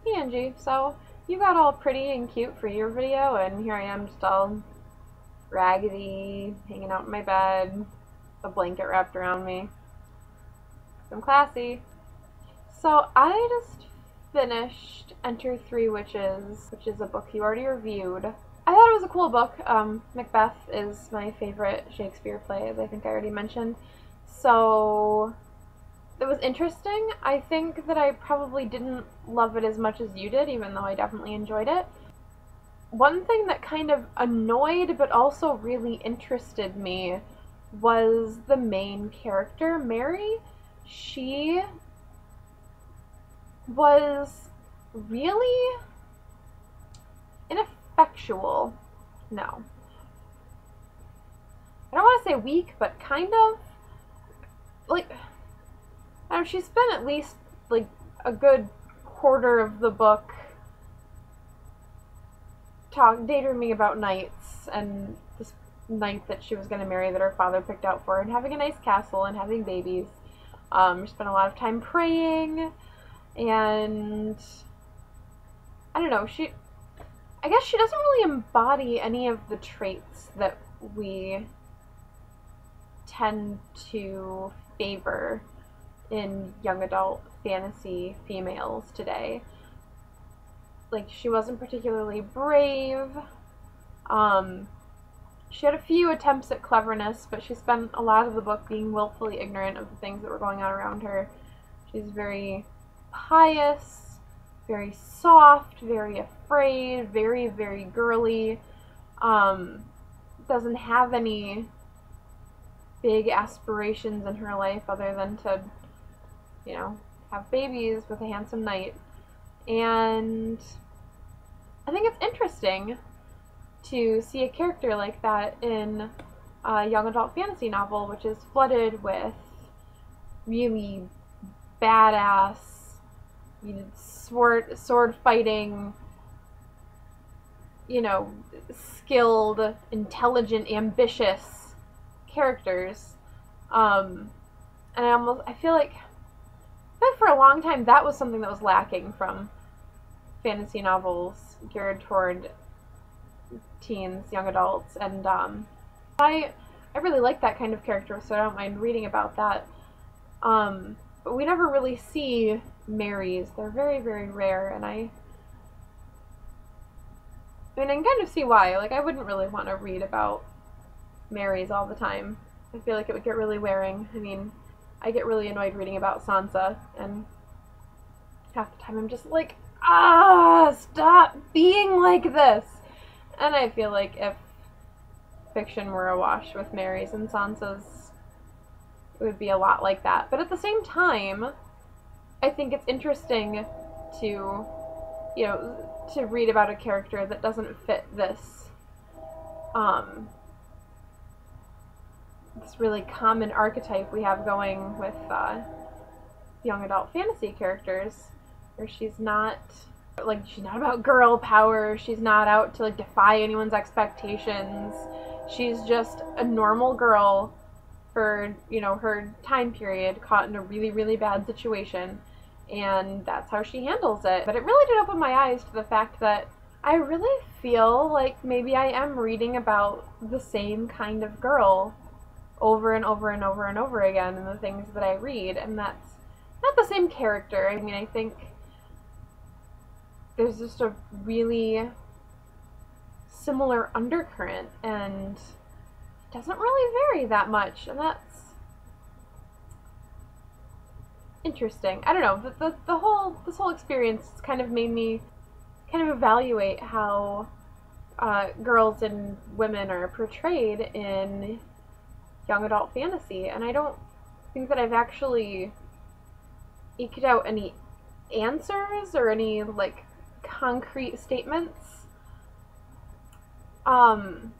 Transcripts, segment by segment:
Hey Angie, so you got all pretty and cute for your video, and here I am just all raggedy, hanging out in my bed, a blanket wrapped around me. I'm classy. So I just finished Enter Three Witches, which is a book you already reviewed. I thought it was a cool book. Macbeth is my favorite Shakespeare play, as I think I already mentioned. So it was interesting. I think that I probably didn't love it as much as you did, even though I definitely enjoyed it. One thing that kind of annoyed but also really interested me was the main character, Mary. She was really ineffectual. No. I don't want to say weak, but kind of. Like, I don't know, she spent at least, like, a good quarter of the book daydreaming about knights and this knight that she was going to marry that her father picked out for her, and having a nice castle and having babies. She spent a lot of time praying, and I don't know, I guess she doesn't really embody any of the traits that we tend to favor in young adult fantasy females today. Like, she wasn't particularly brave. She had a few attempts at cleverness, but she spent a lot of the book being willfully ignorant of the things that were going on around her. She's very pious, very soft, very afraid, very, very girly. Doesn't have any big aspirations in her life other than to, you know, have babies with a handsome knight. And I think it's interesting to see a character like that in a young adult fantasy novel, which is flooded with really badass, sword fighting, skilled, intelligent, ambitious characters. And I feel like for a long time that was something that was lacking from fantasy novels geared toward teens, young adults, and I really like that kind of character, so I don't mind reading about that. But we never really see Marys. They're very, very rare, and I can kind of see why. Like, I wouldn't really want to read about Marys all the time. I feel like it would get really wearing. I mean, I get really annoyed reading about Sansa, and half the time I'm just like, stop being like this. And I feel like if fiction were awash with Marys and Sansas, it would be a lot like that. But at the same time, I think it's interesting to, to read about a character that doesn't fit this, this really common archetype we have going with young adult fantasy characters, where she's not about girl power, she's not out to defy anyone's expectations, she's just a normal girl for, her time period, caught in a really, really bad situation, and that's how she handles it. But it really did open my eyes to the fact that I really feel like maybe I am reading about the same kind of girl over and over and over and over again in the things that I read, and that's not the same character. I mean, I think there's just a really similar undercurrent, and it doesn't really vary that much, and that's interesting. I don't know, this whole experience kind of made me kind of evaluate how girls and women are portrayed in young adult fantasy, and I don't think that I've actually eked out any answers or any concrete statements from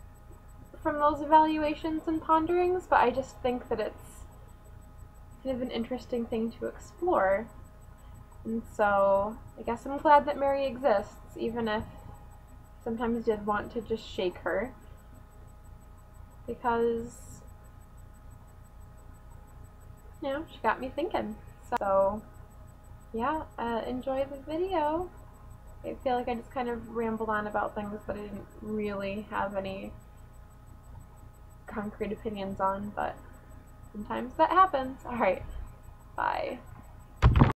those evaluations and ponderings, but I just think that it's kind of an interesting thing to explore. And so I guess I'm glad that Mary exists, even if I sometimes did want to just shake her, because she got me thinking. So yeah, enjoy the video. I feel like I just kind of rambled on about things that I didn't really have any concrete opinions on, but sometimes that happens. Alright, bye.